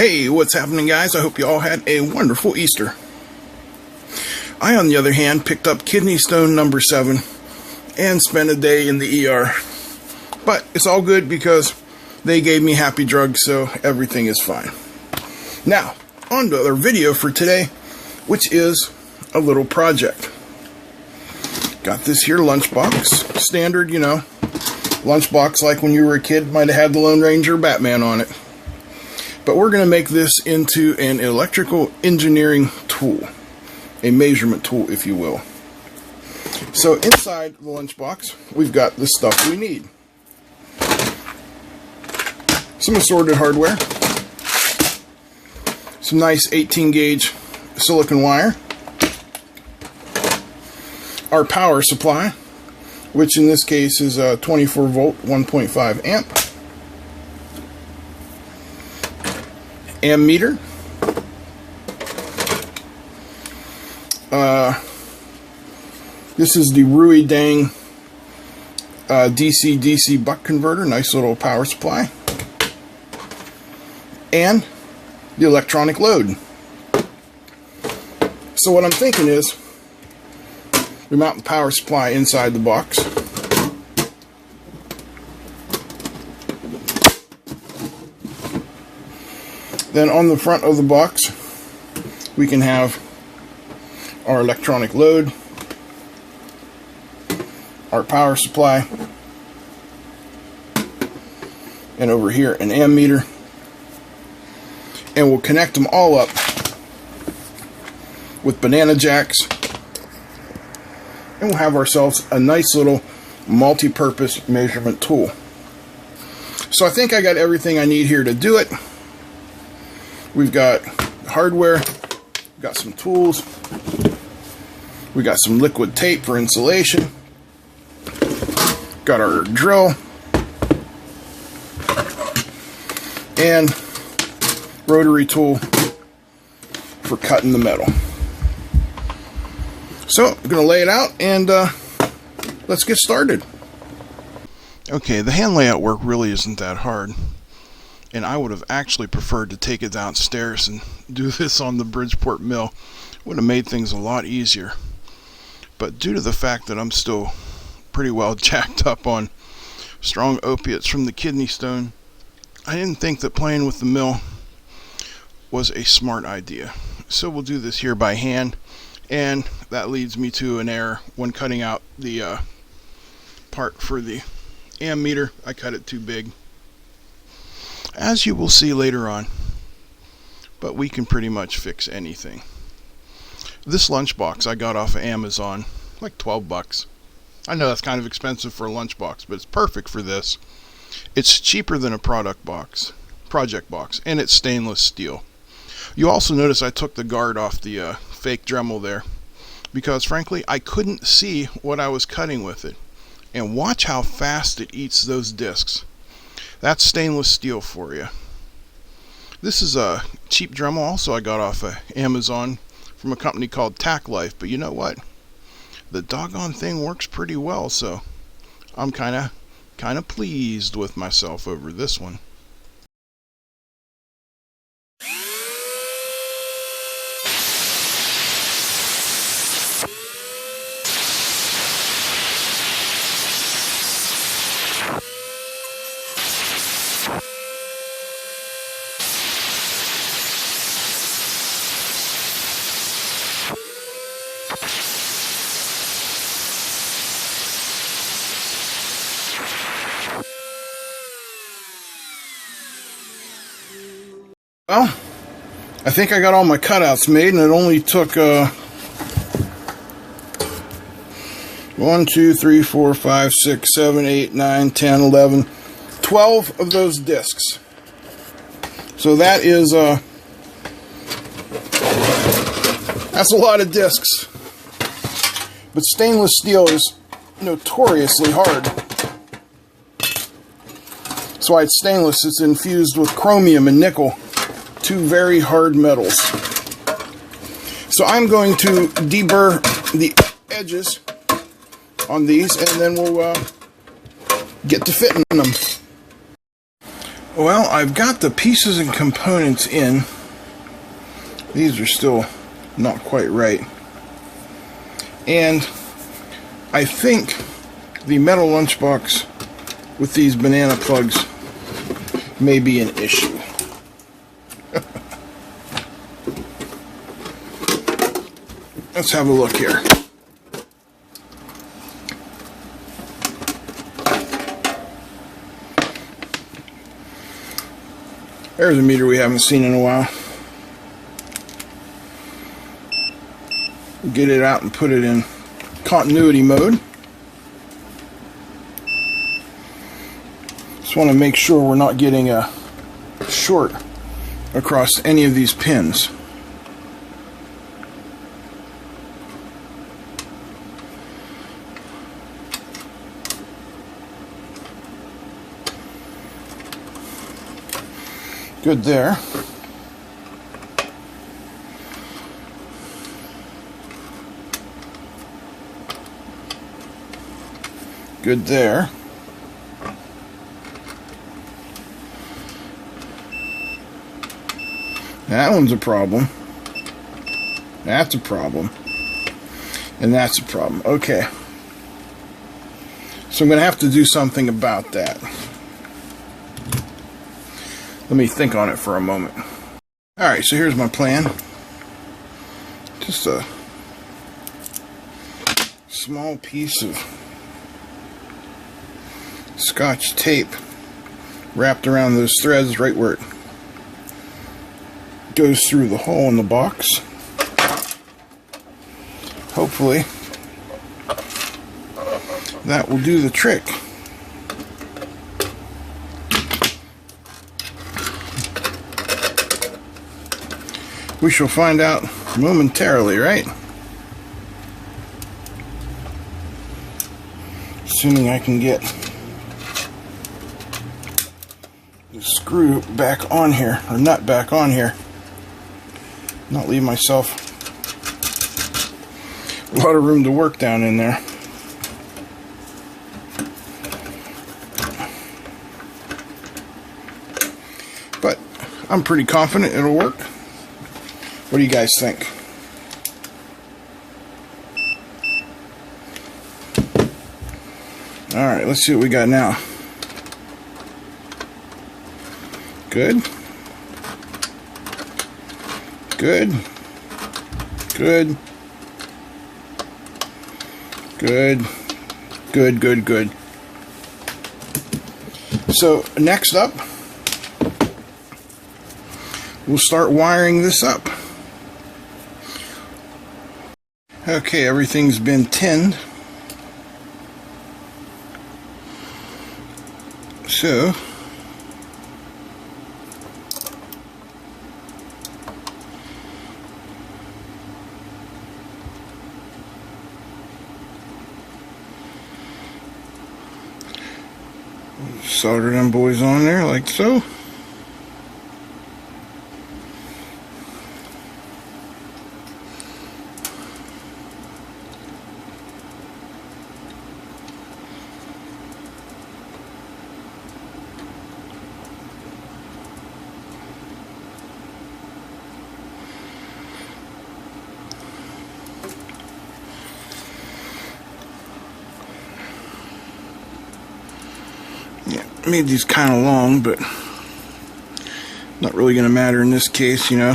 Hey, what's happening, guys? I hope you all had a wonderful Easter. I, on the other hand, picked up kidney stone number 7 and spent a day in the ER. But it's all good because they gave me happy drugs, so everything is fine. Now, on to our video for today, which is a little project. Got this here lunchbox. Standard, lunchbox like when you were a kid. Might have had the Lone Ranger or Batman on it. But we're going to make this into an electrical engineering tool. A measurement tool, if you will. So inside the lunchbox, we've got the stuff we need. Some assorted hardware. Some nice 18 gauge silicon wire. Our power supply, which in this case is a 24 volt, 1.5 amp. Ammeter. This is the Rui Dang DC-DC buck converter. Nice little power supply. And the electronic load. So what I'm thinking is, we mount the power supply inside the box. Then on the front of the box, we can have our electronic load, our power supply, and over here an ammeter. And we'll connect them all up with banana jacks. And we'll have ourselves a nice little multi-purpose measurement tool. So I think I got everything I need here to do it. We've got hardware, we've got some tools, we got some liquid tape for insulation, got our drill, and rotary tool for cutting the metal. So I'm going to lay it out and let's get started. Okay, the hand layout work really isn't that hard. And I would have actually preferred to take it downstairs and do this on the Bridgeport mill. Would have made things a lot easier. But due to the fact that I'm still pretty well jacked up on strong opiates from the kidney stone, I didn't think that playing with the mill was a smart idea. So we'll do this here by hand. And that leads me to an error when cutting out the part for the ammeter. I cut it too big, as you will see later on, but we can pretty much fix anything. This lunchbox I got off of Amazon, like 12 bucks. I know that's kind of expensive for a lunchbox, but it's perfect for this. It's cheaper than a project box, and it's stainless steel. You also notice I took the guard off the fake Dremel there, because frankly I couldn't see what I was cutting with it. And watch how fast it eats those discs. That's stainless steel for you. This is a cheap Dremel also I got off of Amazon from a company called Tack Life, but you know what? The doggone thing works pretty well, so I'm kind of pleased with myself over this one. Well, I think I got all my cutouts made, and it only took 1, 2, 3, 4, 5, 6, 7, 8, 9, 10, 11, 12 of those discs. So that is that's a lot of discs. But stainless steel is notoriously hard. That's why it's stainless. It's infused with chromium and nickel. Two very hard metals. So I'm going to deburr the edges on these, and then we'll get to fitting them. Well, I've got the pieces and components in. These are still not quite right. And I think the metal lunchbox with these banana plugs may be an issue. Let's have a look here. There's a meter we haven't seen in a while. Get it out and put it in continuity mode. Just want to make sure we're not getting a short across any of these pins. Good there. Good there. That one's a problem. That's a problem. And that's a problem. Okay. So I'm going to have to do something about that. Let me think on it for a moment. Alright, so here's my plan. Just a small piece of Scotch tape wrapped around those threads right where it goes through the hole in the box. Hopefully that will do the trick. We shall find out momentarily, right? Assuming I can get the screw back on here, or nut back on here. Not leave myself a lot of room to work down in there. But I'm pretty confident it'll work. What do you guys think? Alright, let's see what we got now. Good. Good. Good. Good. Good, good, good. So, next up, we'll start wiring this up. Okay, everything's been tinned. So, solder them boys on there like so. Made these kind of long, but not really going to matter in this case, you know.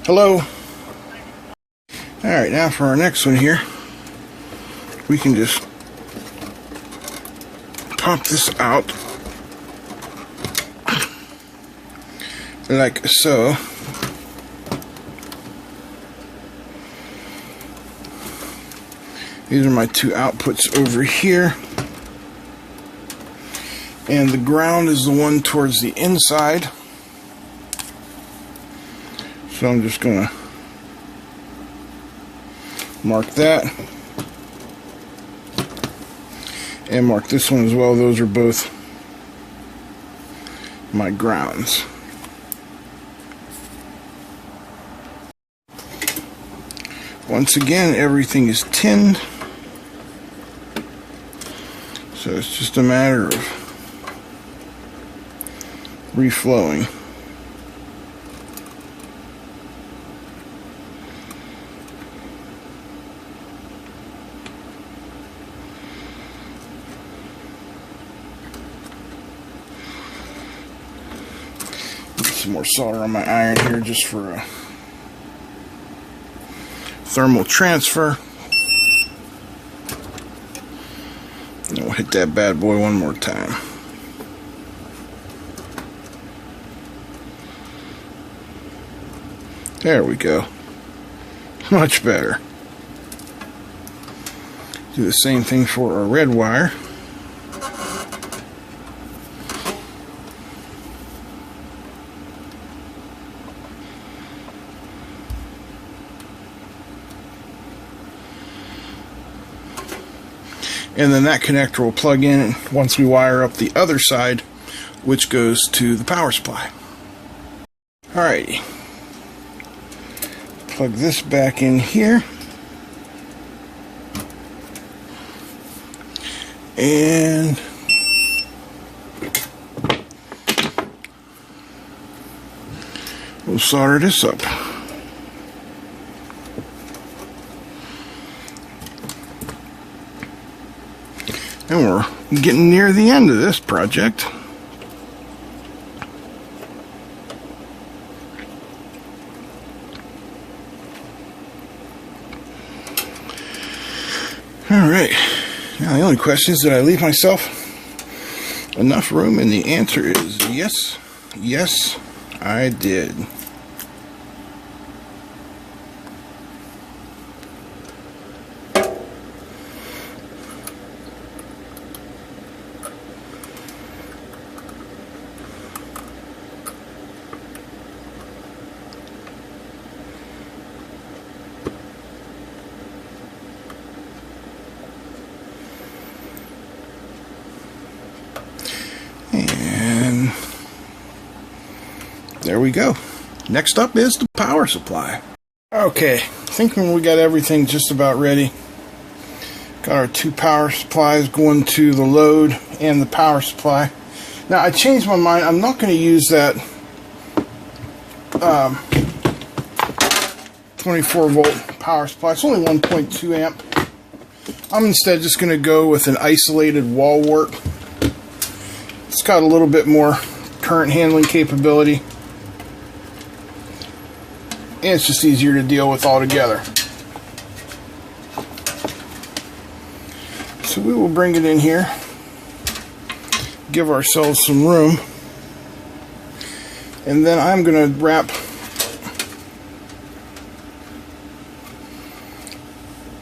Hello. Alright, now for our next one here, we can just pop this out like so. These are my two outputs over here, and the ground is the one towards the inside. So I'm just gonna mark that and mark this one as well. Those are both my grounds. Once again, everything is tinned, so it's just a matter of reflowing. Put some more solder on my iron here just for a thermal transfer. And we'll hit that bad boy one more time. There we go. Much better. Do the same thing for our red wire. And then that connector will plug in once we wire up the other side, which goes to the power supply. Alrighty. Plug this back in here. And we'll solder this up. And we're getting near the end of this project. Alright, now the only question is, did I leave myself enough room? And the answer is yes. Yes, I did. And there we go. Next up is the power supply. Okay, thinking we got everything just about ready. Got our two power supplies going to the load and the power supply. Now I changed my mind. I'm not going to use that 24 volt power supply. It's only 1.2 amp. I'm instead just going to go with an isolated wall wart. It's got a little bit more current handling capability, and it's just easier to deal with altogether. So we will bring it in here, give ourselves some room, and then I'm going to wrap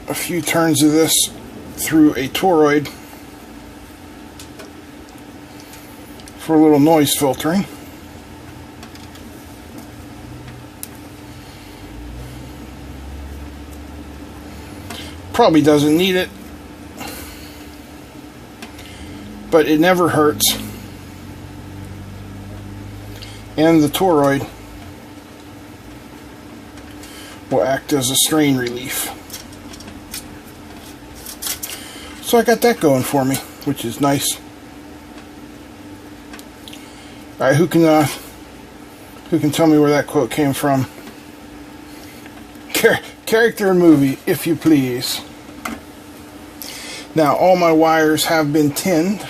a few turns of this through a toroid for a little noise filtering. Probably doesn't need it, but it never hurts. And the toroid will act as a strain relief. So I got that going for me, which is nice. Alright, who can tell me where that quote came from? Character and movie, if you please. Now, all my wires have been tinned,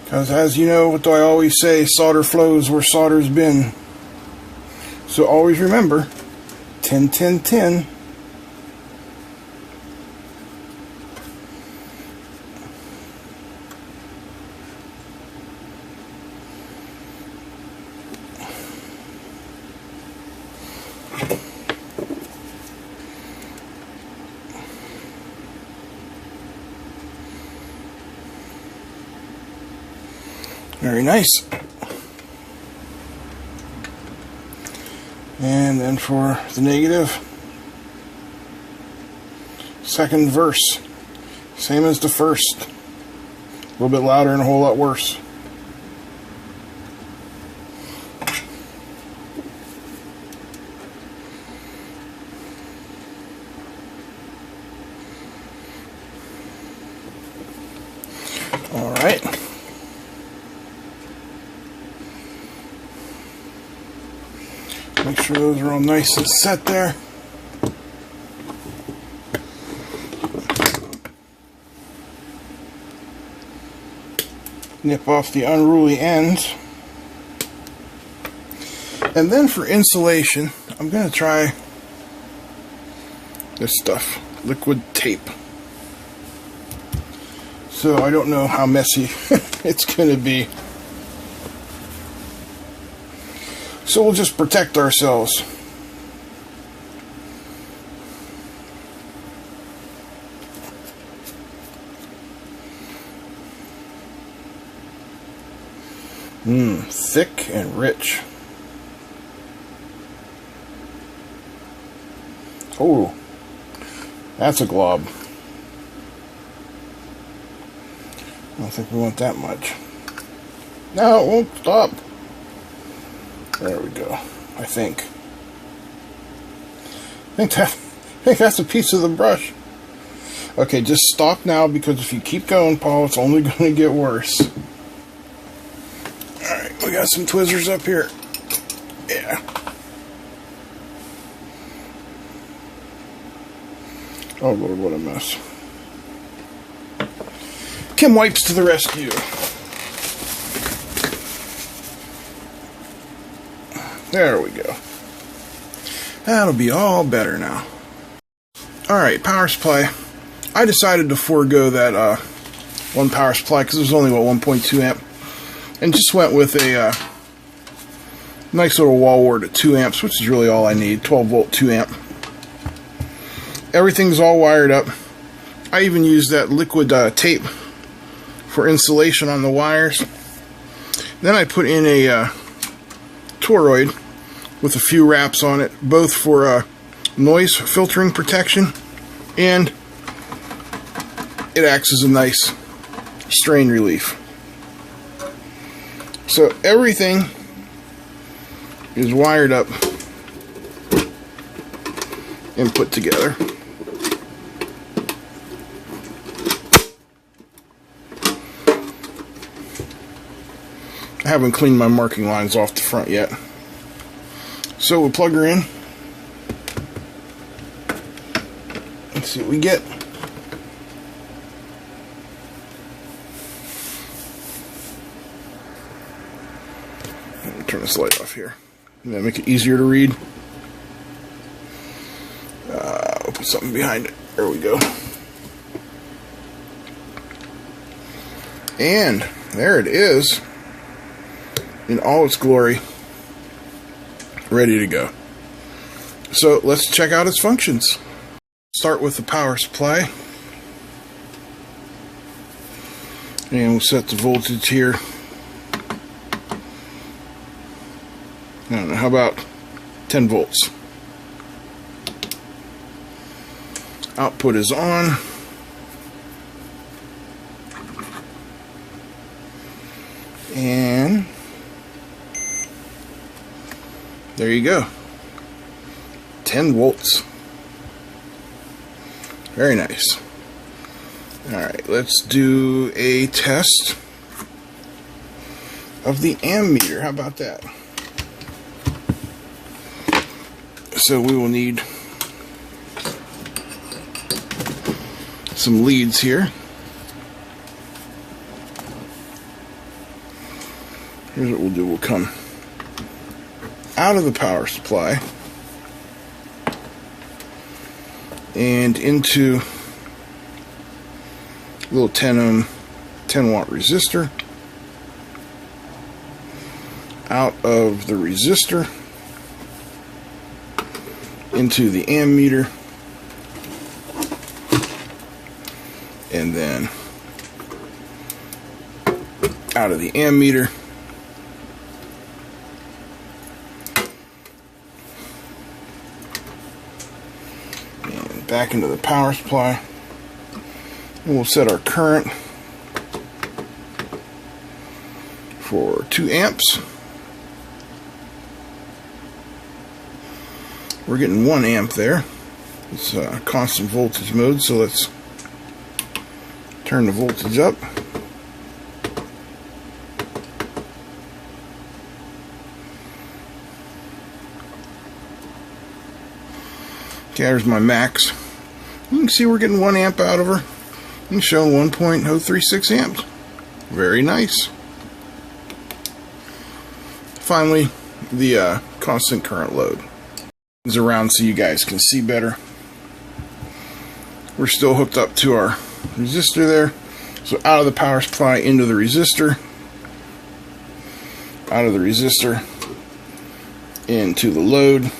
because as you know, what do I always say? Solder flows where solder's been. So always remember, tin, tin, tin. Very nice. And then for the negative, second verse, same as the first, a little bit louder and a whole lot worse. Make sure those are all nice and set there. Nip off the unruly ends. And then for insulation, I'm going to try this stuff, liquid tape. So I don't know how messy it's going to be. So we'll just protect ourselves. Thick and rich. Oh, that's a glob. I don't think we want that much. No, it won't stop. There we go. I think that's a piece of the brush. Okay, just stop now, because if you keep going, Paul, it's only going to get worse. Alright, we got some Twizzlers up here. Yeah. Oh Lord, what a mess. Kim Wipes to the rescue. There we go. That'll be all better now. Alright, power supply. I decided to forego that one power supply because it was only, what, 1.2 amp. And just went with a nice little wall wart at 2 amps, which is really all I need. 12 volt, 2 amp. Everything's all wired up. I even used that liquid tape for insulation on the wires. Then I put in a toroid with a few wraps on it, both for noise filtering protection, and it acts as a nice strain relief. So everything is wired up and put together. I haven't cleaned my marking lines off the front yet. So we'll plug her in. Let's see what we get. Let me turn this light off here. That make it easier to read. I'll put something behind it. There we go. And there it is, in all its glory, ready to go. So let's check out its functions. Start with the power supply, and we'll set the voltage here. I don't know, how about 10 volts? Output is on. And there you go. 10 volts. Very nice. Alright, let's do a test of the ammeter. How about that? So we will need some leads here. Here's what we'll do. We'll come out of the power supply and into a little 10 ohm 10 watt resistor, out of the resistor into the ammeter, and then out of the ammeter and back into the power supply. And we'll set our current for 2 amps. We're getting 1 amp there. It's constant voltage mode, so let's turn the voltage up. Okay, there's my max. You can see we're getting 1 amp out of her. And showing 1.036 amps. Very nice. Finally, the constant current load is around so you guys can see better. We're still hooked up to our resistor there. So out of the power supply into the resistor. Out of the resistor into the load.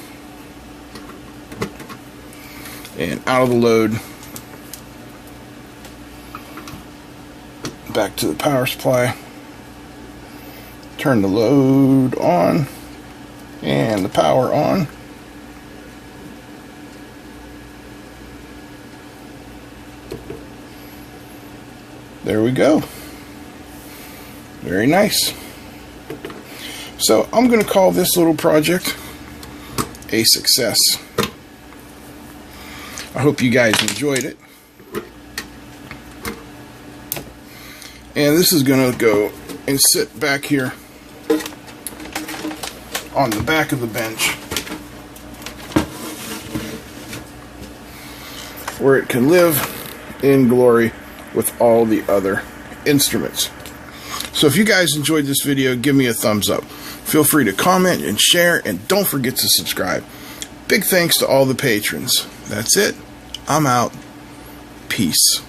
And out of the load back to the power supply. Turn the load on and the power on. There we go. Very nice. So I'm going to call this little project a success. I hope you guys enjoyed it. And this is going to go and sit back here on the back of the bench where it can live in glory with all the other instruments. So if you guys enjoyed this video, give me a thumbs up. Feel free to comment and share, and don't forget to subscribe. Big thanks to all the patrons. That's it. I'm out. Peace.